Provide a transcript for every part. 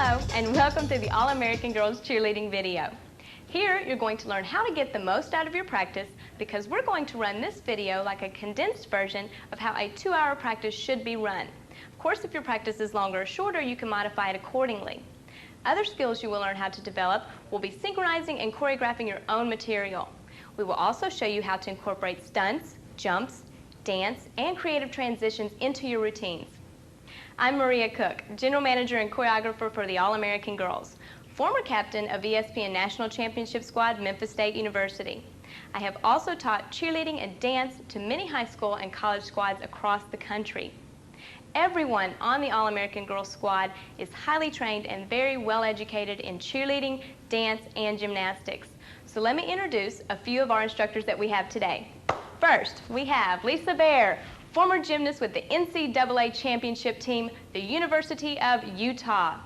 Hello, and welcome to the All-American Girls Cheerleading video. Here, you're going to learn how to get the most out of your practice because we're going to run this video like a condensed version of how a 2-hour practice should be run. Of course, if your practice is longer or shorter, you can modify it accordingly. Other skills you will learn how to develop will be synchronizing and choreographing your own material. We will also show you how to incorporate stunts, jumps, dance, and creative transitions into your routines. I'm Maria Cook, General Manager and Choreographer for the All-American Girls, former captain of ESPN National Championship Squad, Memphis State University. I have also taught cheerleading and dance to many high school and college squads across the country. Everyone on the All-American Girls squad is highly trained and very well educated in cheerleading, dance, and gymnastics. So let me introduce a few of our instructors that we have today. First, we have Lisa Bear, former gymnast with the NCAA championship team, the University of Utah,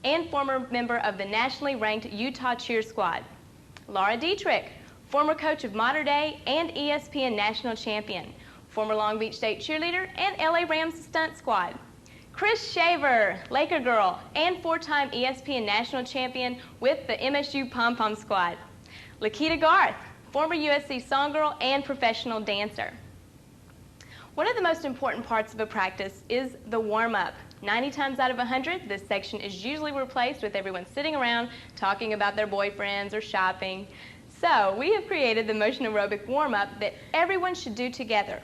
and former member of the nationally ranked Utah Cheer Squad. Laura Dietrich, former coach of Mater Dei and ESPN national champion, former Long Beach State cheerleader and LA Rams stunt squad. Chris Shaver, Laker girl and 4-time ESPN national champion with the MSU Pom Pom squad. Lakita Garth, former USC song girl and professional dancer. One of the most important parts of a practice is the warm-up. 90 times out of 100, this section is usually replaced with everyone sitting around talking about their boyfriends or shopping. So we have created the motion aerobic warm-up that everyone should do together.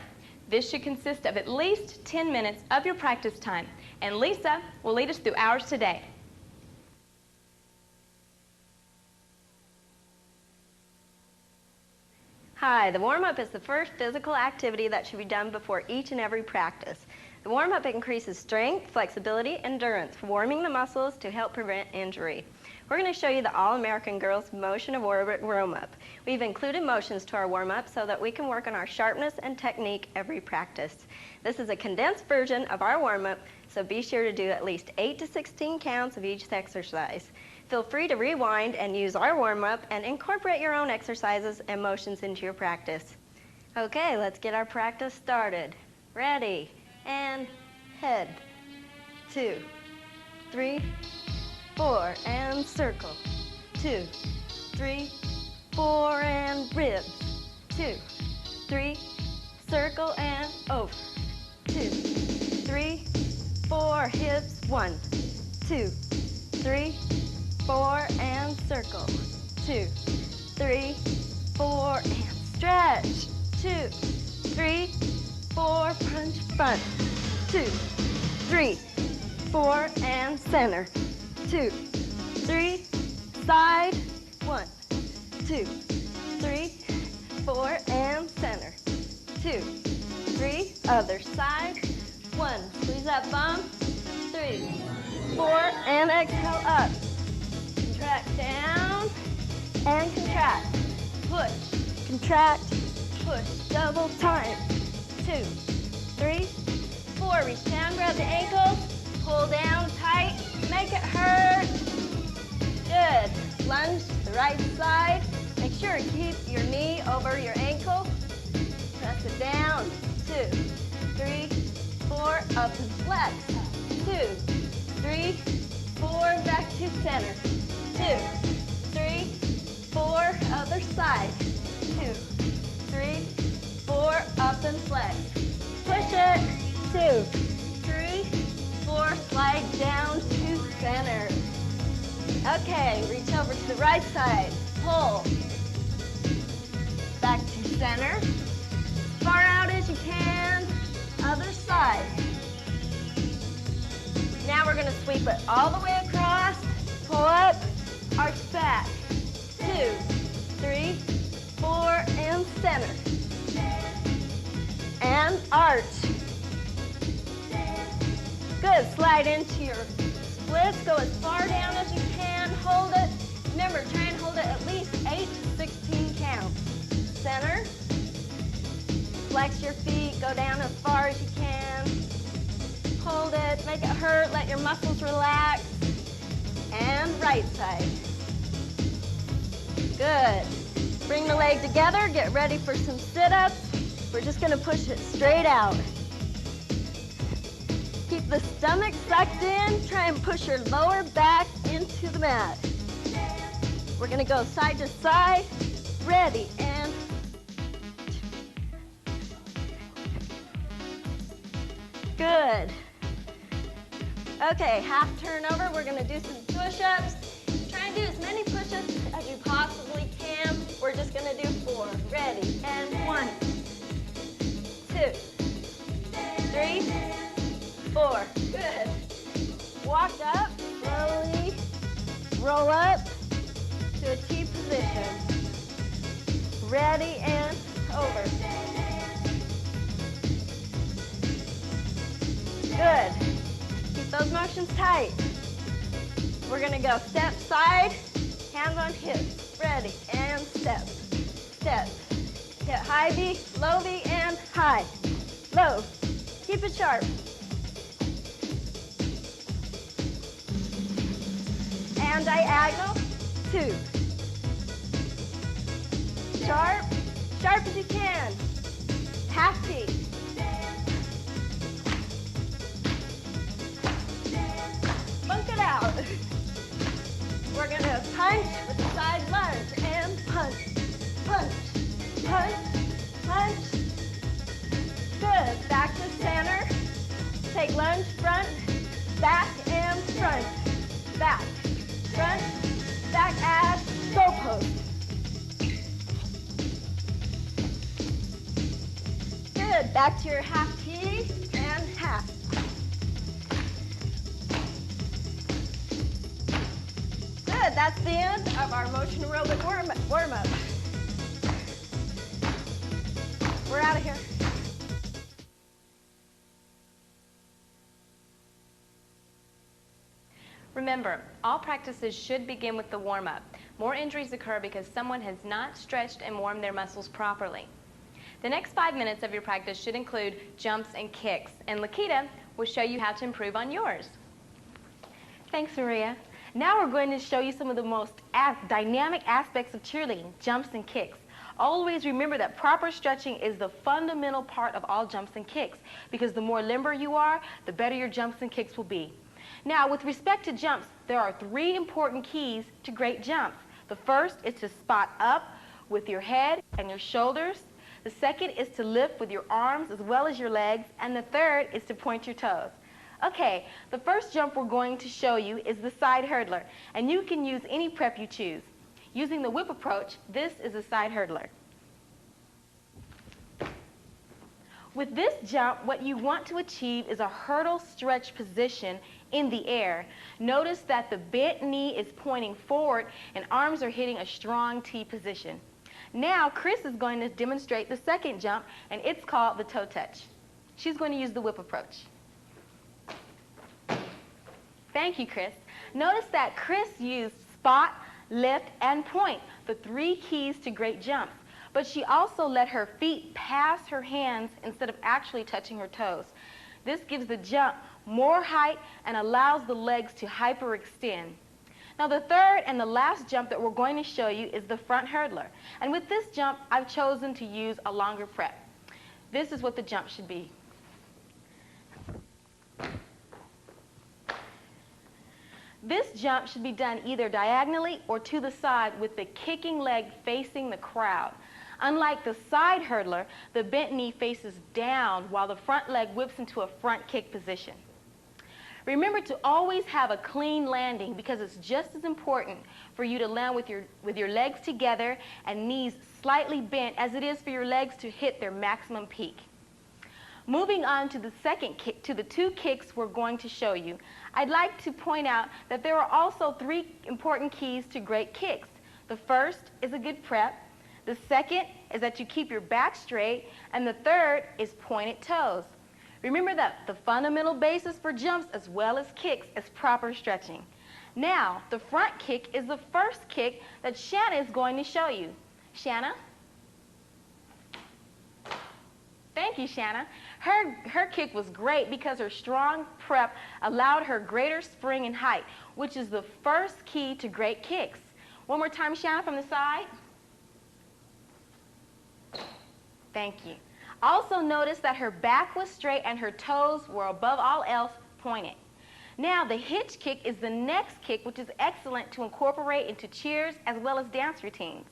This should consist of at least 10 minutes of your practice time, and Lisa will lead us through ours today. Hi, the warm-up is the first physical activity that should be done before each and every practice. The warm-up increases strength, flexibility, endurance, warming the muscles to help prevent injury. We're going to show you the All-American Girls motion aerobic warm-up. We've included motions to our warm-up so that we can work on our sharpness and technique every practice. This is a condensed version of our warm-up, so be sure to do at least 8 to 16 counts of each exercise. Feel free to rewind and use our warm-up and incorporate your own exercises and motions into your practice. Okay, let's get our practice started. Ready, and head, 2, 3, 4, and circle, 2, 3, 4, and ribs, 2, 3, circle and over, 2, 3, 4, hips, 1, 2, 3, 4, and circle, 2, 3, 4, and stretch, 2, 3, 4, punch front, 2, 3, 4, and center, 2, 3, side, 1, 2, 3, 4, and center, 2, 3, other side, 1, squeeze that bum, 3, 4, and exhale up. Contract down and contract, push, contract, push, double time, 2, 3, 4, reach down, grab the ankles, pull down tight, make it hurt, good, lunge to the right side, make sure to keep your knee over your ankle, press it down, 2, 3, 4, up and flex, 2, 3, 4, back to center, 2, 3, 4, other side, 2, 3, 4, up and flex, push it, 2, 3, 4, slide down to center. Okay, reach over to the right side, pull, back to center, as far out as you can, other side. Now we're going to sweep it all the way across, pull up, arch back, 2, 3, 4, and center, and arch. Good, slide into your splits, go as far down as you can, hold it. Remember, try and hold it at least 8 to 16 counts. Center, flex your feet, go down as far as you can, hold it, make it hurt, let your muscles relax, and right side. Good. Bring the leg together, get ready for some sit-ups. We're just gonna push it straight out. Keep the stomach sucked in, try and push your lower back into the mat. We're going to go side to side. Ready, and good. Okay, half turnover. We're going to do some push-ups. Try and do as many push-ups as you possibly can. We're just going to do 4. Ready, and 1, 2, 3, 4. Good. Walk up, slowly roll up to a T position. Ready, and over. Good. Keep those motions tight. We're going to go step, side, hands on hips. Ready, and step, step. Hit high V, low V, and high, low. Keep it sharp. And diagonal, 2. Sharp, sharp as you can. Half T. Funk it out. We're going to punch with the side lunge and punch, punch, punch, punch. Good. Back to center. Take lunge, front, back, and front. Back, front, back, as goal post. Good. Back to your half T and half. Good. That's the end of our motion aerobic warm-up. We're out of here. Remember, all practices should begin with the warm-up. More injuries occur because someone has not stretched and warmed their muscles properly. The next 5 minutes of your practice should include jumps and kicks, and Lakita will show you how to improve on yours. Thanks, Maria. Now we're going to show you some of the most dynamic aspects of cheerleading, jumps and kicks. Always remember that proper stretching is the fundamental part of all jumps and kicks, because the more limber you are, the better your jumps and kicks will be. Now, with respect to jumps, there are 3 important keys to great jumps. The first is to spot up with your head and your shoulders. The second is to lift with your arms as well as your legs. And the third is to point your toes. Okay, the first jump we're going to show you is the side hurdler. And you can use any prep you choose. Using the whip approach, this is a side hurdler. With this jump, what you want to achieve is a hurdle stretch position in the air. Notice that the bent knee is pointing forward and arms are hitting a strong T position. Now, Chris is going to demonstrate the second jump, and it's called the toe touch. She's going to use the whip approach. Thank you, Chris. Notice that Chris used spot, lift, and point, the 3 keys to great jumps. But she also let her feet pass her hands instead of actually touching her toes. This gives the jump more height and allows the legs to hyperextend. Now, the third and the last jump that we're going to show you is the front hurdler. And with this jump, I've chosen to use a longer prep. This is what the jump should be. This jump should be done either diagonally or to the side with the kicking leg facing the crowd. Unlike the side hurdler, the bent knee faces down while the front leg whips into a front kick position. Remember to always have a clean landing, because it's just as important for you to land with your legs together and knees slightly bent as it is for your legs to hit their maximum peak. Moving on to the second kick, to the 2 kicks we're going to show you, I'd like to point out that there are also 3 important keys to great kicks. The first is a good prep. The second is that you keep your back straight. And the third is pointed toes. Remember that the fundamental basis for jumps as well as kicks is proper stretching. Now, the front kick is the first kick that Shanna is going to show you. Shanna? Thank you, Shanna. Her kick was great because her strong prep allowed her greater spring and height, which is the first key to great kicks. One more time, Shanna, from the side. Thank you. Also notice that her back was straight and her toes were above all else pointed. Now, the hitch kick is the next kick, which is excellent to incorporate into cheers as well as dance routines.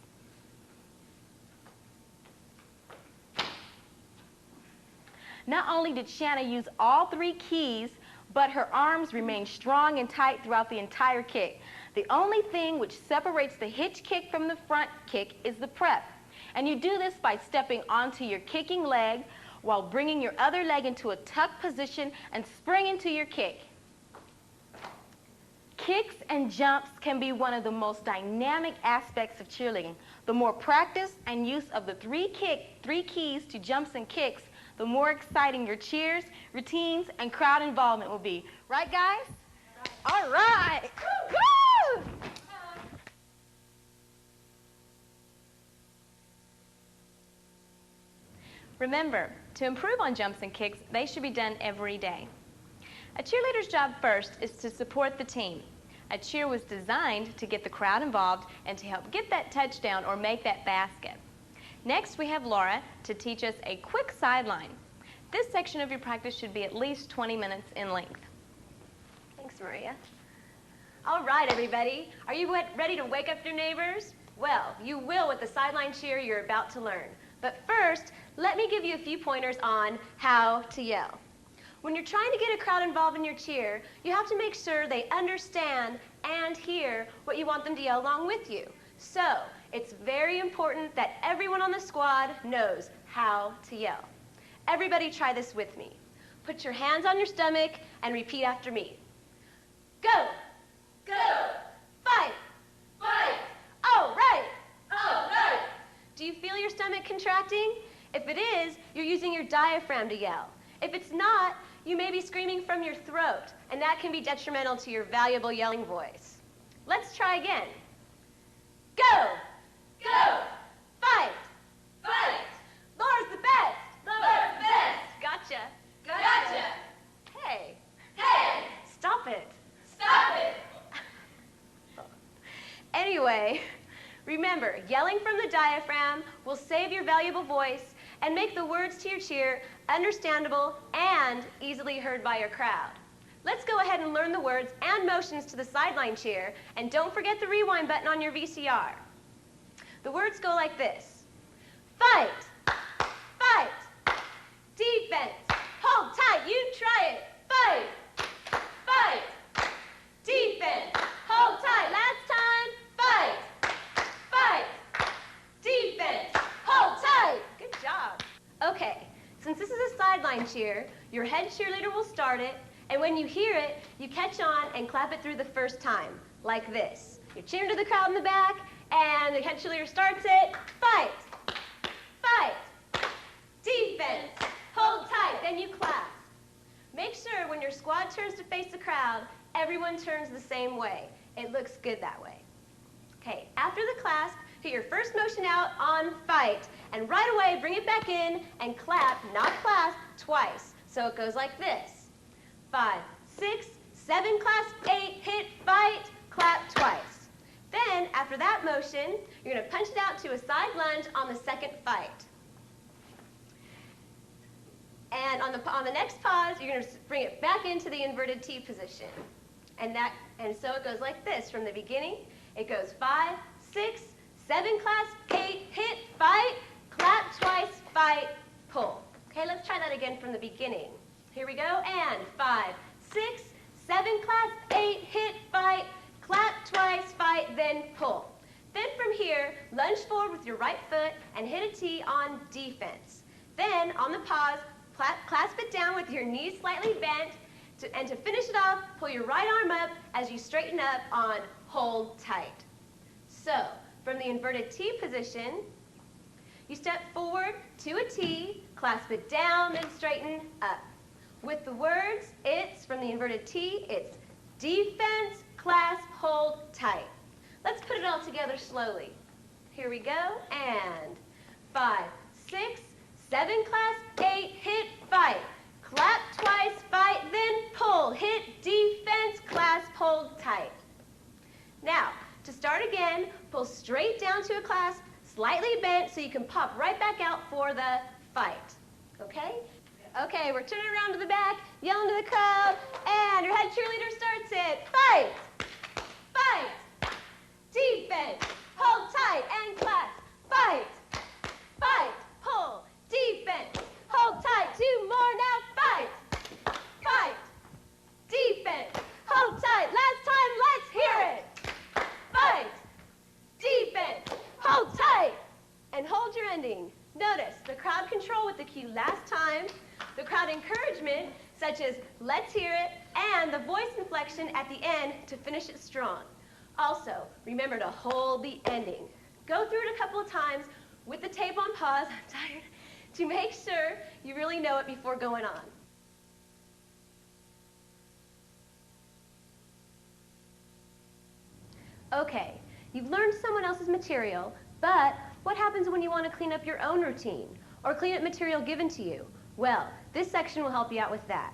Not only did Shanna use all 3 keys, but her arms remained strong and tight throughout the entire kick. The only thing which separates the hitch kick from the front kick is the prep. And you do this by stepping onto your kicking leg while bringing your other leg into a tuck position and spring into your kick. Kicks and jumps can be one of the most dynamic aspects of cheerleading. The more practice and use of the 3 keys to jumps and kicks, the more exciting your cheers, routines, and crowd involvement will be. Right, guys? All right. Woo! Remember, to improve on jumps and kicks, they should be done every day. A cheerleader's job first is to support the team. A cheer was designed to get the crowd involved and to help get that touchdown or make that basket. Next, we have Laura to teach us a quick sideline. This section of your practice should be at least 20 minutes in length. Thanks, Maria. All right, everybody. Are you ready to wake up your neighbors? Well, you will with the sideline cheer you're about to learn. But first, let me give you a few pointers on how to yell. When you're trying to get a crowd involved in your cheer, you have to make sure they understand and hear what you want them to yell along with you. So, it's very important that everyone on the squad knows how to yell. Everybody try this with me. Put your hands on your stomach and repeat after me. Go! Go! Fight! Fight! All right! All right! Do you feel your stomach contracting? If it is, you're using your diaphragm to yell. If it's not, you may be screaming from your throat, and that can be detrimental to your valuable yelling voice. Let's try again. Go! Go! Fight! Fight! Laura's the best! Laura's the best! Gotcha! Gotcha! Hey! Hey! Stop it! Stop it! Anyway, remember, yelling from the diaphragm will save your valuable voice and make the words to your cheer understandable and easily heard by your crowd. Let's go ahead and learn the words and motions to the sideline cheer, and don't forget the rewind button on your VCR. The words go like this. Fight! Fight! Defense! Hold tight, you try it! Fight! Fight! Defense! Hold tight, last time! Fight! Fight! Defense! Hold tight! Good job. Okay, since this is a sideline cheer, your head cheerleader will start it, and when you hear it, you catch on and clap it through the first time, like this. You're cheering to the crowd in the back, and the head cheerleader starts it. Fight! Fight! Defense! Hold tight, then you clap. Make sure when your squad turns to face the crowd, everyone turns the same way. It looks good that way. Okay, after the clasp, hit your first motion out on fight, and right away bring it back in and clap, not clasp, twice. So it goes like this. 5, 6, 7, clasp, 8, hit, fight, clap twice. Then, after that motion, you're going to punch it out to a side lunge on the second fight. And on the next pause, you're going to bring it back into the inverted T position. And so it goes like this from the beginning. It goes 5, 6, 7, clasp, 8, hit, fight, clap twice, fight, pull. Okay, let's try that again from the beginning. Here we go, and 5, 6, 7, clasp, 8, hit, fight, clap twice, fight, then pull. Then from here, lunge forward with your right foot and hit a T on defense. Then, on the pause, clasp it down with your knees slightly bent, and to finish it off, pull your right arm up as you straighten up on hold tight. So, from the inverted T position, you step forward to a T, clasp it down, then straighten up. With the words, it's, from the inverted T, it's defense, clasp, hold, tight. Let's put it all together slowly. Here we go, and 5, 6, 7, clasp, 8, hit, fight. Clap twice, fight, then pull. Hit, defense, clasp, hold, tight. Now, to start again, pull straight down to a clasp, slightly bent so you can pop right back out for the fight. Okay? Okay, we're turning around to the back, yelling to the crowd, and your head cheerleader starts it. Fight! Fight! Defense! Hold tight and clap. Fight! Fight! Pull! Defense! Hold tight. 2 more now. Fight! Fight! Defense! Hold tight. Last time, let's hear it. Fight! Defense! Hold tight! And hold your ending. Notice the crowd control with the cue last time, the crowd encouragement, such as let's hear it, and the voice inflection at the end to finish it strong. Also, remember to hold the ending. Go through it a couple of times with the tape on pause, I'm tired, to make sure you really know it before going on. Okay, you've learned someone else's material, but what happens when you want to clean up your own routine or clean up material given to you? Well, this section will help you out with that.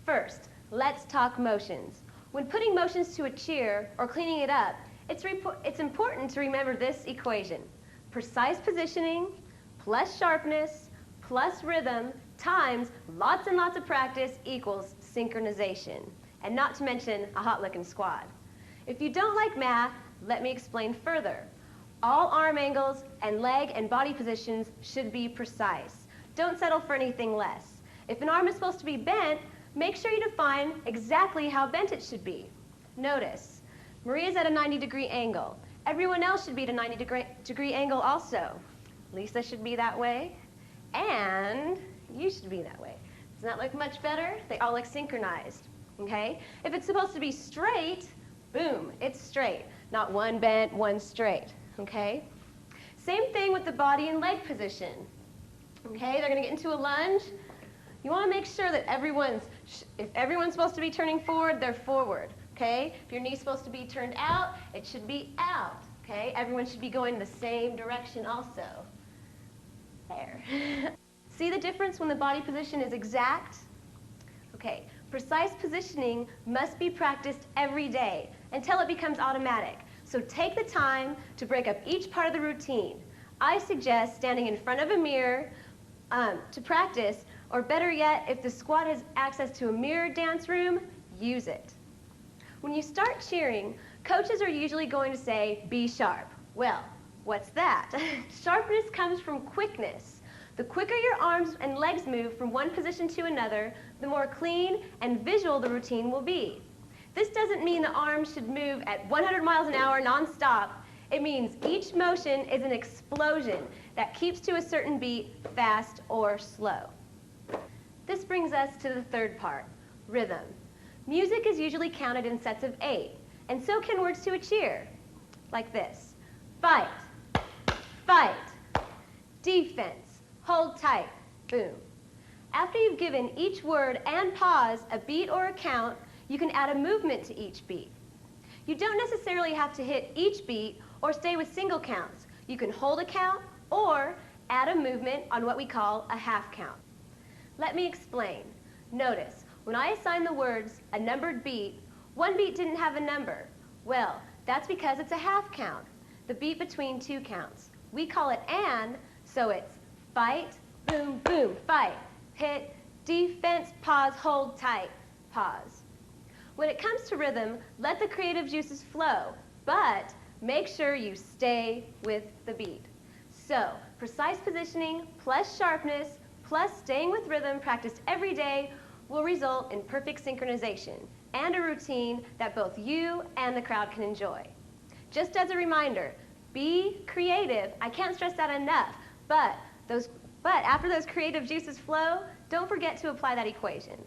First, let's talk motions. When putting motions to a cheer or cleaning it up, it's important to remember this equation. Precise positioning plus sharpness plus rhythm times lots and lots of practice equals synchronization, and not to mention a hot-looking squad. If you don't like math, let me explain further. All arm angles and leg and body positions should be precise. Don't settle for anything less. If an arm is supposed to be bent, make sure you define exactly how bent it should be. Notice, Maria's at a 90-degree angle. Everyone else should be at a 90-degree angle also. Lisa should be that way, and you should be that way. Doesn't that look much better? They all look synchronized, okay? If it's supposed to be straight, boom, it's straight. Not one bent, one straight, okay? Same thing with the body and leg position, okay? They're gonna get into a lunge. You wanna make sure that if everyone's supposed to be turning forward, they're forward, okay? If your knee's supposed to be turned out, it should be out, okay? Everyone should be going the same direction also. There. See the difference when the body position is exact? Okay, precise positioning must be practiced every day until it becomes automatic. So take the time to break up each part of the routine. I suggest standing in front of a mirror to practice, or better yet, if the squad has access to a mirrored dance room, use it. When you start cheering, coaches are usually going to say, be sharp. Well, what's that? Sharpness comes from quickness. The quicker your arms and legs move from one position to another, the more clean and visual the routine will be. This doesn't mean the arms should move at 100 miles an hour nonstop. It means each motion is an explosion that keeps to a certain beat, fast or slow. This brings us to the third part, rhythm. Music is usually counted in sets of 8, and so can words to a cheer, like this. Fight, fight, defense, hold tight, boom. After you've given each word and pause a beat or a count, you can add a movement to each beat. You don't necessarily have to hit each beat or stay with single counts. You can hold a count or add a movement on what we call a half count. Let me explain. Notice, when I assign the words a numbered beat, one beat didn't have a number. Well, that's because it's a half count, the beat between 2 counts. We call it and, so it's fight, boom, boom, fight, hit, defense, pause, hold tight, pause. When it comes to rhythm, let the creative juices flow, but make sure you stay with the beat. So, precise positioning plus sharpness plus staying with rhythm practiced every day will result in perfect synchronization and a routine that both you and the crowd can enjoy. Just as a reminder, be creative. I can't stress that enough, but after those creative juices flow, don't forget to apply that equation.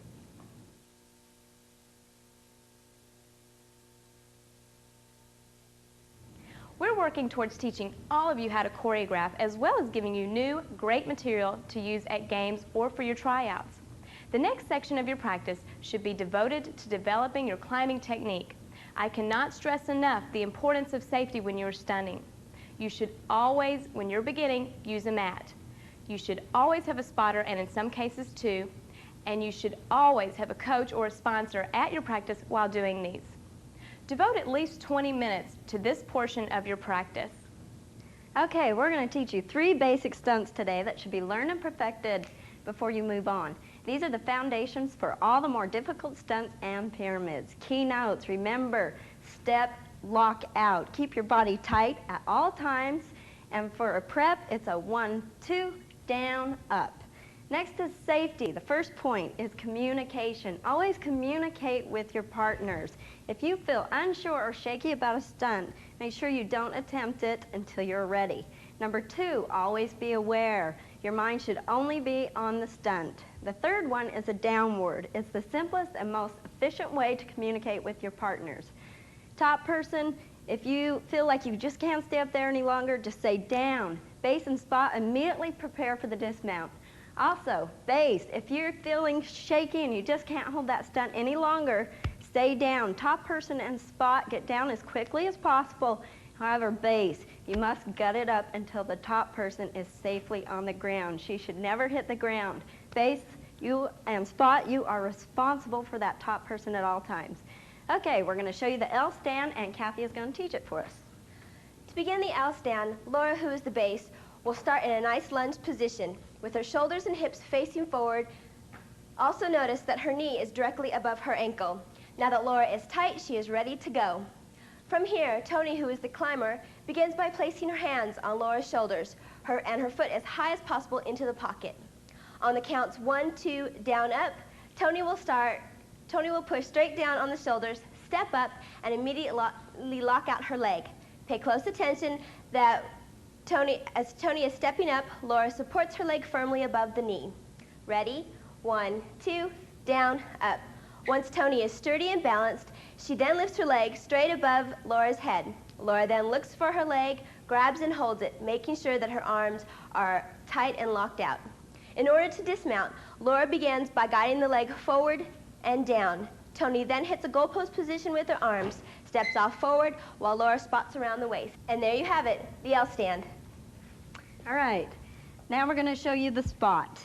We're working towards teaching all of you how to choreograph, as well as giving you new, great material to use at games or for your tryouts. The next section of your practice should be devoted to developing your climbing technique. I cannot stress enough the importance of safety when you're stunning. You should always, when you're beginning, use a mat. You should always have a spotter, and in some cases 2, and you should always have a coach or a sponsor at your practice while doing these. Devote at least 20 minutes to this portion of your practice. Okay, we're going to teach you 3 basic stunts today that should be learned and perfected before you move on. These are the foundations for all the more difficult stunts and pyramids. Key notes, remember, step, lock out. Keep your body tight at all times. And for a prep, it's a 1, 2, down, up. Next is safety. The first point is communication. Always communicate with your partners. If you feel unsure or shaky about a stunt, make sure you don't attempt it until you're ready. Number 2, always be aware. Your mind should only be on the stunt. The third one is a downward. It's the simplest and most efficient way to communicate with your partners. Top person, if you feel like you just can't stay up there any longer, just say down. Base and spot, immediately prepare for the dismount. Also, base, if you're feeling shaky and you just can't hold that stunt any longer, stay down. Top person and spot, get down as quickly as possible. However, base, you must gut it up until the top person is safely on the ground. She should never hit the ground. Base, you and spot, you are responsible for that top person at all times. Okay, we're going to show you the L stand, and Kathy is going to teach it for us. To begin the L stand, Laura, who is the base, will start in a nice lunge position with her shoulders and hips facing forward. Also notice that her knee is directly above her ankle. Now that Laura is tight, she is ready to go. From here, Tony, who is the climber, begins by placing her hands on Laura's shoulders and her foot as high as possible into the pocket. On the counts 1, 2, down, up, Tony will push straight down on the shoulders, step up, and immediately lock out her leg. Pay close attention that as Tony is stepping up, Laura supports her leg firmly above the knee. Ready? 1, 2, down, up. Once Tony is sturdy and balanced, she then lifts her leg straight above Laura's head. Laura then looks for her leg, grabs and holds it, making sure that her arms are tight and locked out. In order to dismount, Laura begins by guiding the leg forward and down. Tony then hits a goalpost position with her arms, steps off forward while Laura spots around the waist. And there you have it, the L stand. All right, now we're going to show you the spot.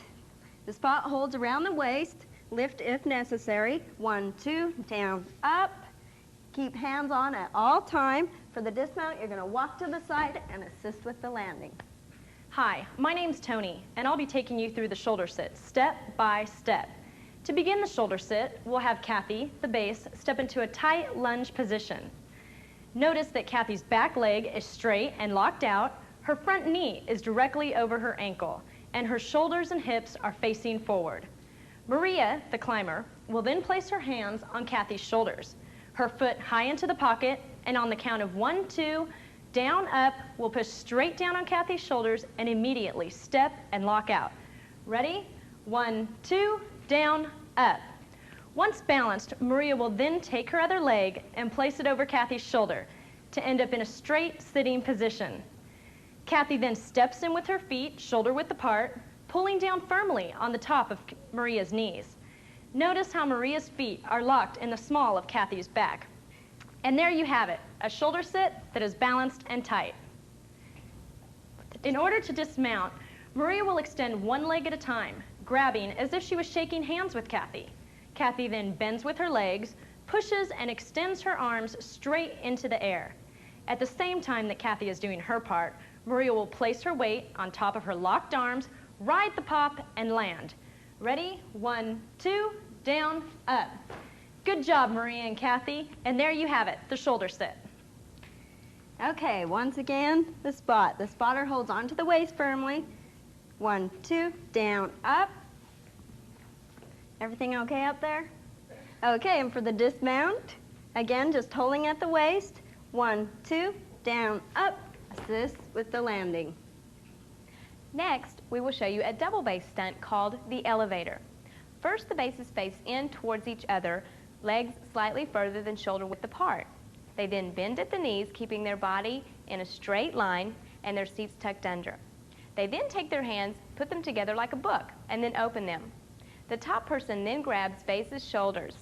The spot holds around the waist, lift if necessary. 1, 2, down, up. Keep hands on at all time. For the dismount, you're going to walk to the side and assist with the landing. Hi, my name's Tony, and I'll be taking you through the shoulder sit, step by step. To begin the shoulder sit, we'll have Kathy, the base, step into a tight lunge position. Notice that Kathy's back leg is straight and locked out, her front knee is directly over her ankle, and her shoulders and hips are facing forward. Maria, the climber, will then place her hands on Kathy's shoulders, her foot high into the pocket, and on the count of 1, 2, down, up, we'll push straight down on Kathy's shoulders and immediately step and lock out. Ready? 1, 2, down, up. Once balanced, Maria will then take her other leg and place it over Kathy's shoulder to end up in a straight sitting position. Kathy then steps in with her feet shoulder width apart, pulling down firmly on the top of Maria's knees. Notice how Maria's feet are locked in the small of Kathy's back. And there you have it, a shoulder sit that is balanced and tight. In order to dismount, Maria will extend one leg at a time, grabbing as if she was shaking hands with Kathy. Kathy then bends with her legs, pushes and extends her arms straight into the air. At the same time that Kathy is doing her part, Maria will place her weight on top of her locked arms, ride the pop, and land. Ready? 1, 2, down, up. Good job, Maria and Kathy. And there you have it, the shoulder sit. Okay, once again, the spot. The spotter holds onto the waist firmly. 1, 2, down, up. Everything okay up there? Okay, and for the dismount, again, just holding at the waist. 1, 2, down, up. Assist with the landing. Next, we will show you a double base stunt called the elevator. First, the bases face in towards each other, legs slightly further than shoulder width apart. They then bend at the knees, keeping their body in a straight line and their seats tucked under. They then take their hands, put them together like a book, and then open them. The top person then grabs base's shoulders.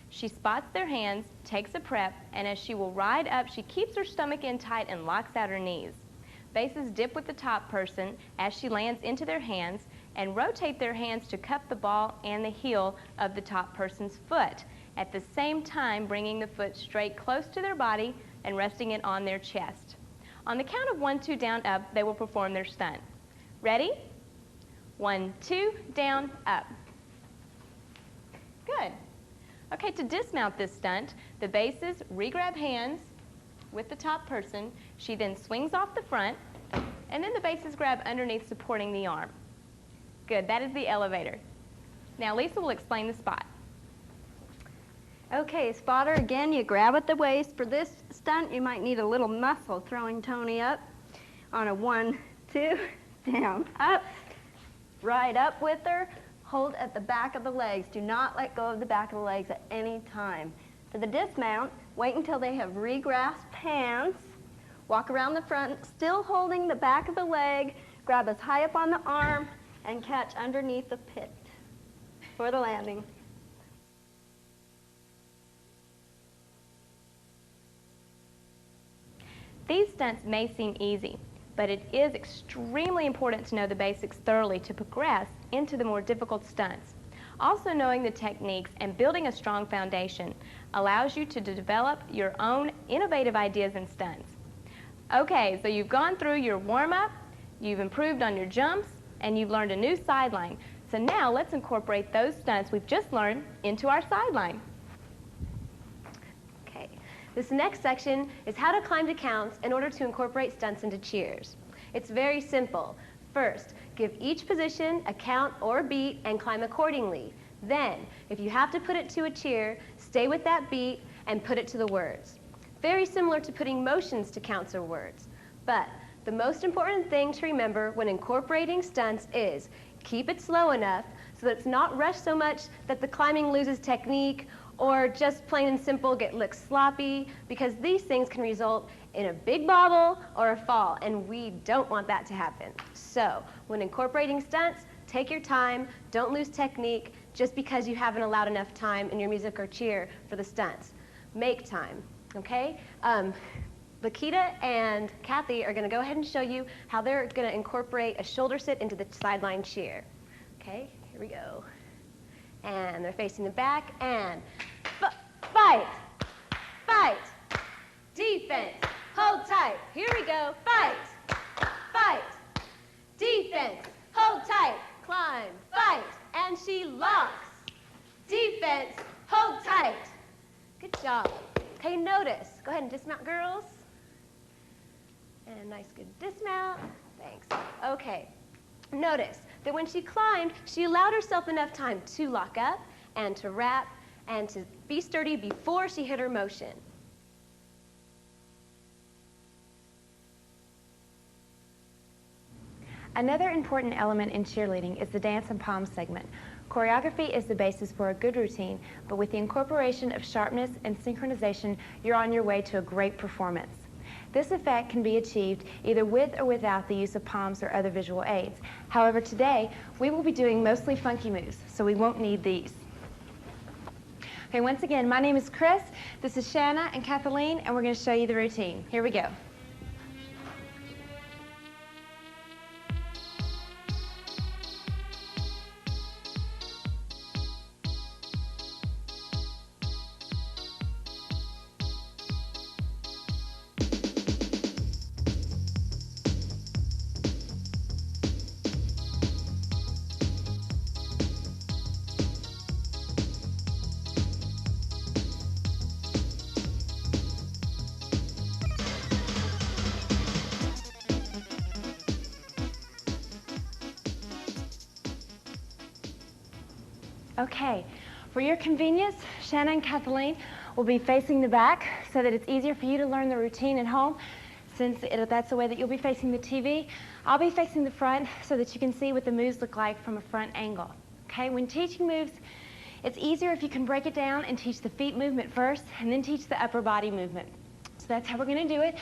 She spots their hands, takes a prep, and as she will ride up, she keeps her stomach in tight and locks out her knees. Bases dip with the top person as she lands into their hands and rotate their hands to cup the ball and the heel of the top person's foot, at the same time bringing the foot straight close to their body and resting it on their chest. On the count of 1, 2, down, up, they will perform their stunt. Ready? 1, 2, down, up. Good. Okay, to dismount this stunt, the bases re-grab hands with the top person. She then swings off the front, and then the bases grab underneath, supporting the arm. Good, that is the elevator. Now Lisa will explain the spot. Okay, spotter, again, you grab at the waist. For this stunt, you might need a little muscle, throwing Tony up on a 1, 2, down, up, right up with her. Hold at the back of the legs. Do not let go of the back of the legs at any time. For the dismount, wait until they have re-grasped hands. Walk around the front, still holding the back of the leg. Grab as high up on the arm and catch underneath the pit for the landing. These stunts may seem easy, but it is extremely important to know the basics thoroughly to progress into the more difficult stunts. Also, knowing the techniques and building a strong foundation allows you to develop your own innovative ideas and stunts. Okay, so you've gone through your warm-up, you've improved on your jumps, and you've learned a new sideline. So now let's incorporate those stunts we've just learned into our sideline. Okay, this next section is how to climb to counts in order to incorporate stunts into cheers. It's very simple. First, give each position a count or a beat and climb accordingly. Then, if you have to put it to a cheer, stay with that beat and put it to the words. Very similar to putting motions to counts or words. But the most important thing to remember when incorporating stunts is keep it slow enough so that it's not rushed so much that the climbing loses technique or just plain and simple looks sloppy, because these things can result in a big bobble or a fall, and we don't want that to happen. So when incorporating stunts, take your time, don't lose technique just because you haven't allowed enough time in your music or cheer for the stunts. Make time, okay? Lakita and Kathy are going to go ahead and show you how they're going to incorporate a shoulder sit into the sideline cheer. Okay, here we go. And they're facing the back, and fight, fight, defense, hold tight. Here we go, fight, fight, defense, hold tight, climb, fight, and she locks. Defense, hold tight. Good job. Okay, notice. Go ahead and dismount, girls. And nice, good dismount. Thanks. Okay. Notice that when she climbed, she allowed herself enough time to lock up and to wrap and to be sturdy before she hit her motion. Another important element in cheerleading is the dance and palm segment. Choreography is the basis for a good routine, but with the incorporation of sharpness and synchronization, you're on your way to a great performance. This effect can be achieved either with or without the use of palms or other visual aids. However, today, we will be doing mostly funky moves, so we won't need these. Okay, once again, my name is Chris, this is Shanna and Kathleen, and we're going to show you the routine. Here we go. Okay, for your convenience, Shanna and Kathleen will be facing the back so that it's easier for you to learn the routine at home, since that's the way that you'll be facing the TV. I'll be facing the front so that you can see what the moves look like from a front angle. Okay, when teaching moves, it's easier if you can break it down and teach the feet movement first and then teach the upper body movement. So that's how we're going to do it.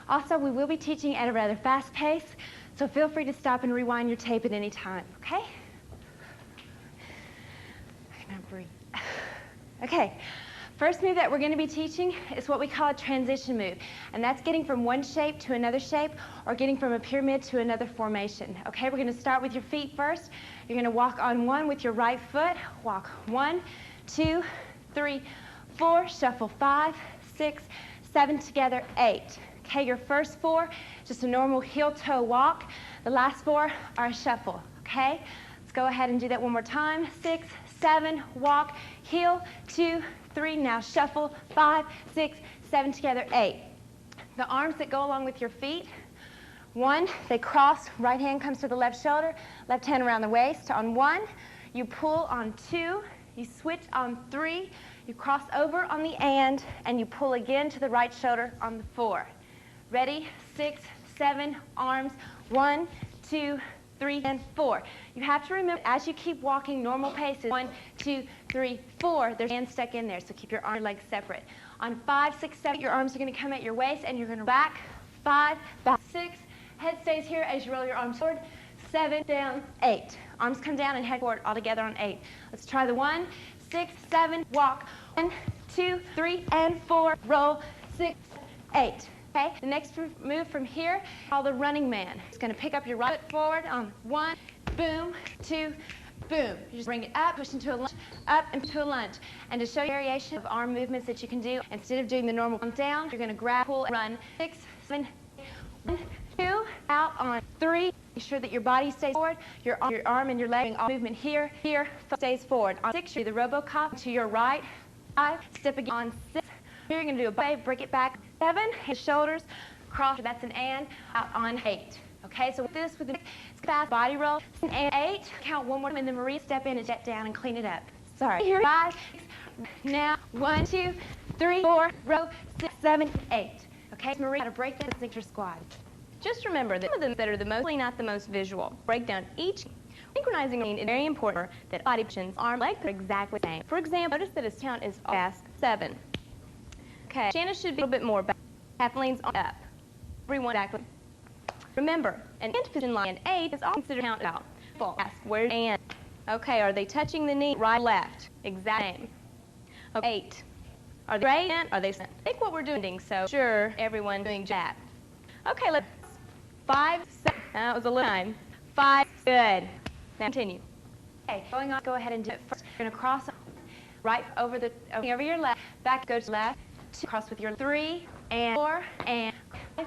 Also, we will be teaching at a rather fast pace, so feel free to stop and rewind your tape at any time, okay? Breathe. Okay, first move that we're going to be teaching is what we call a transition move, and that's getting from one shape to another shape or getting from a pyramid to another formation. Okay, we're going to start with your feet first. You're going to walk on one with your right foot. Walk 1, 2, 3, 4, shuffle 5, 6, 7 together, 8. Okay, your first 4, just a normal heel-toe walk. The last 4 are a shuffle. Okay, go ahead and do that one more time. 6, 7, walk, heel, 2, 3, now shuffle, 5, 6, 7, together, 8. The arms that go along with your feet, 1, they cross, right hand comes to the left shoulder, left hand around the waist. On 1, you pull on 2, you switch on 3, you cross over on the and you pull again to the right shoulder on the 4. Ready? 6, 7, arms, 1, 2, 3, and 4. You have to remember, as you keep walking normal paces, 1, 2, 3, 4, there's hand stuck in there, so keep your arm and legs separate. On 5, 6, 7, your arms are going to come at your waist, and you're going to back, 5, back, 6, head stays here as you roll your arms forward, 7, down, 8. Arms come down and head forward all together on 8. Let's try the 1, 6, 7, walk, 1, 2, 3, and 4, roll, 6, 8. Okay, the next move from here, called the running man. It's going to pick up your right foot forward on 1, boom, 2, boom. You just bring it up, push into a lunge, up into a lunge. And to show you variation of arm movements that you can do, instead of doing the normal down, you're going to grab, pull, and run. 6, 7, 1, 2, out on 3. Make sure that your body stays forward, your arm and your leg, all movement here, stays forward. On 6, you do the Robocop to your right. 5, step again on 6. Here you're going to do a wave, break it back. 7, his shoulders, cross, that's an and, out on 8. Okay, so with this, fast body roll, and 8, count one more time, and then Maria step in and jet down and clean it up. Sorry. Here, 5, 6, now, 1, 2, 3, 4, row, 6, 7, 8. Okay, so Maria, how to break down the signature squat. Just remember that some of them that are the mostly not the most visual. Break down each. Synchronizing is very important that body positions, arm, legs are exactly the same. For example, notice that his count is fast 7. Okay, Shanna should be a little bit more back. Kathleen's up. Everyone exactly. Remember, an and position line 8 is all considered count out. Ask, where's and? Okay, are they touching the knee right, left? Exact same. Okay, 8. Are they right and are they center? Think what we're doing, so sure everyone doing that. Okay, let's 5, 7. That was a little time. 5, good. Now continue. Okay, going on, go ahead and do it first. You're going to cross right over your left, back, go to left. 2, cross with your 3, and 4, and 5,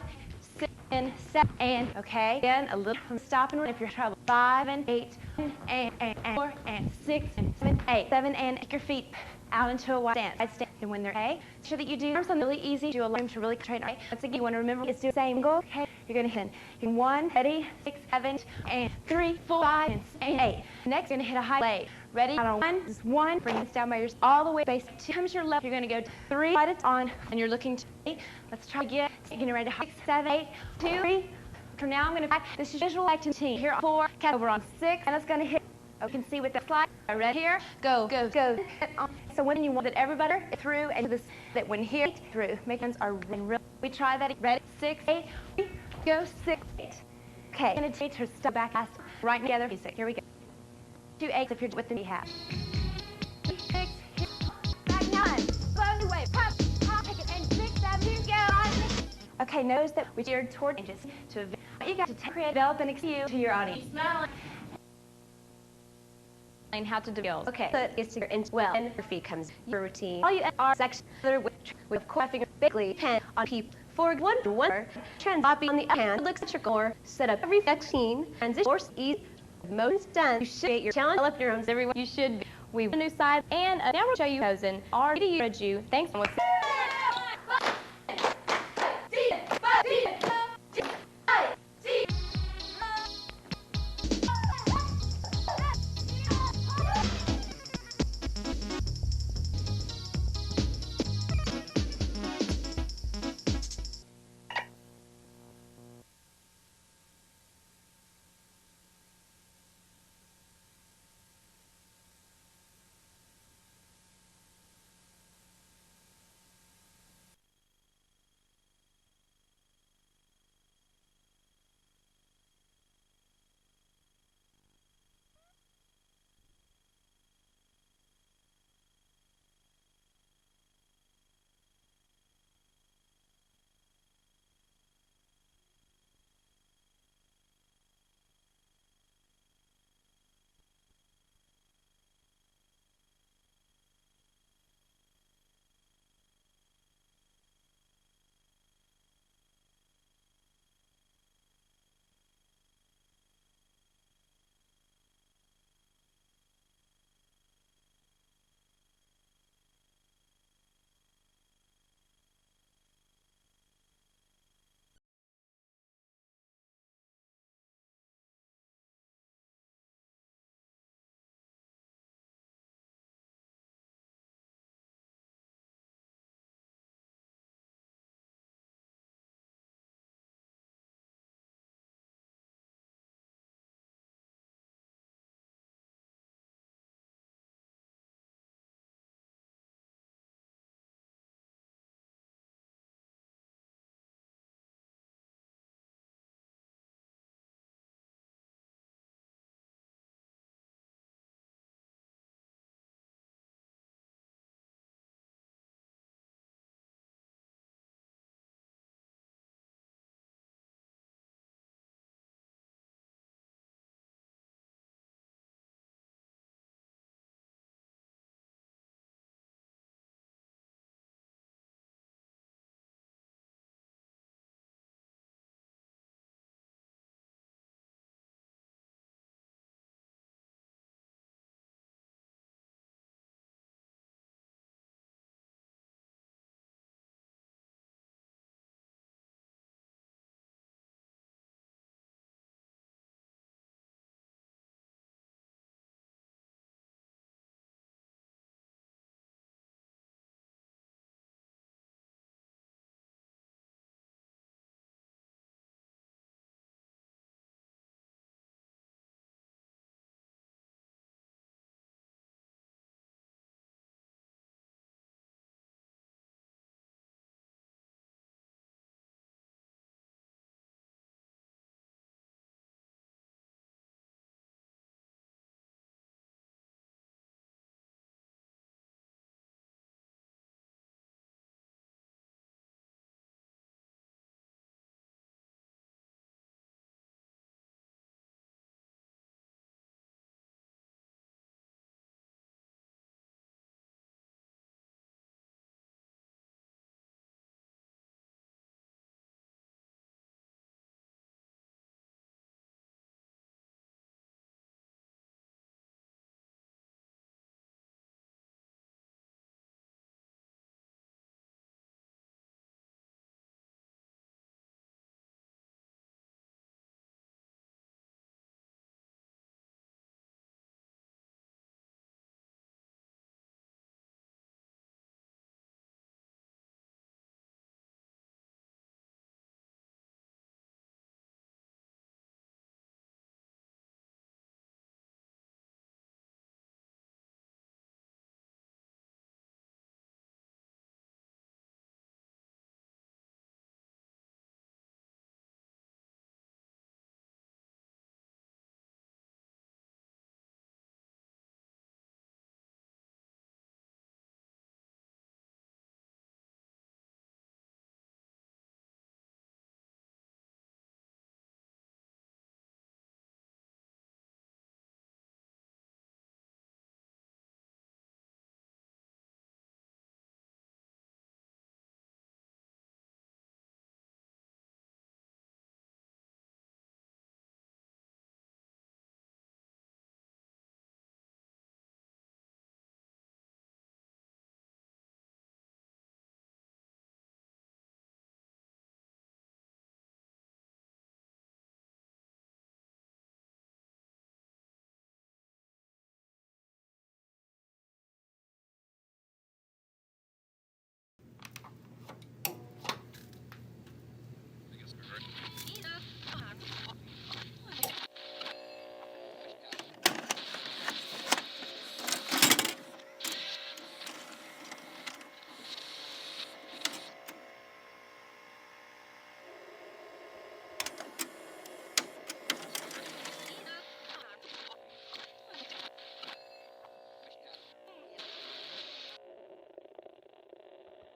6, and 7, and, okay, again, a little stop and run if you're having trouble. 5, and 8, and 4, and 6, and 7, 8, 7, and kick your feet out into a wide stance. And when they're okay, make sure that you do something really easy, do a line to really train. Okay? Once again, you want to remember is do the same goal. Okay, you're going to hit in 1, ready, 6, 7, and 3, 4, 5, and 8. Next, you're going to hit a high leg. Ready? On 1, just 1, bring this down by yours all the way. Base 2 comes your left. You're going to go to 3, right it's on, and you're looking to 8. Let's try again. Getting ready to 6, 7, 8, 2, 3. From now, I'm going to back. This is visual activity. Here on 4, cat over on 6, and it's going to hit. You can see with the slide. Right here, go, go, go. So when you want that everybody through and this, that when here through, make hands are real. We try that. Ready? 6, 8, go, 6, 8. Okay, I'm going to take her step back, right together. Here we go. 2, 8 if you're with the rehab. 6, back 9, slowly wave, pop, pop, take it, and 6, 7, go. Okay, notice that we steered toward changes to you got to develop and exceed to your audience. How to do. Okay, so it's your well, and your feet comes your routine. All you are section with choreographing bigly pen on people. For 1 to 1, trend copy on the hand looks at your core, set up every section, transition force easy. Most done. You should get your challenge up your own. Everyone, you should be. We have a new side, and now we'll show you posing. Already you. Thanks.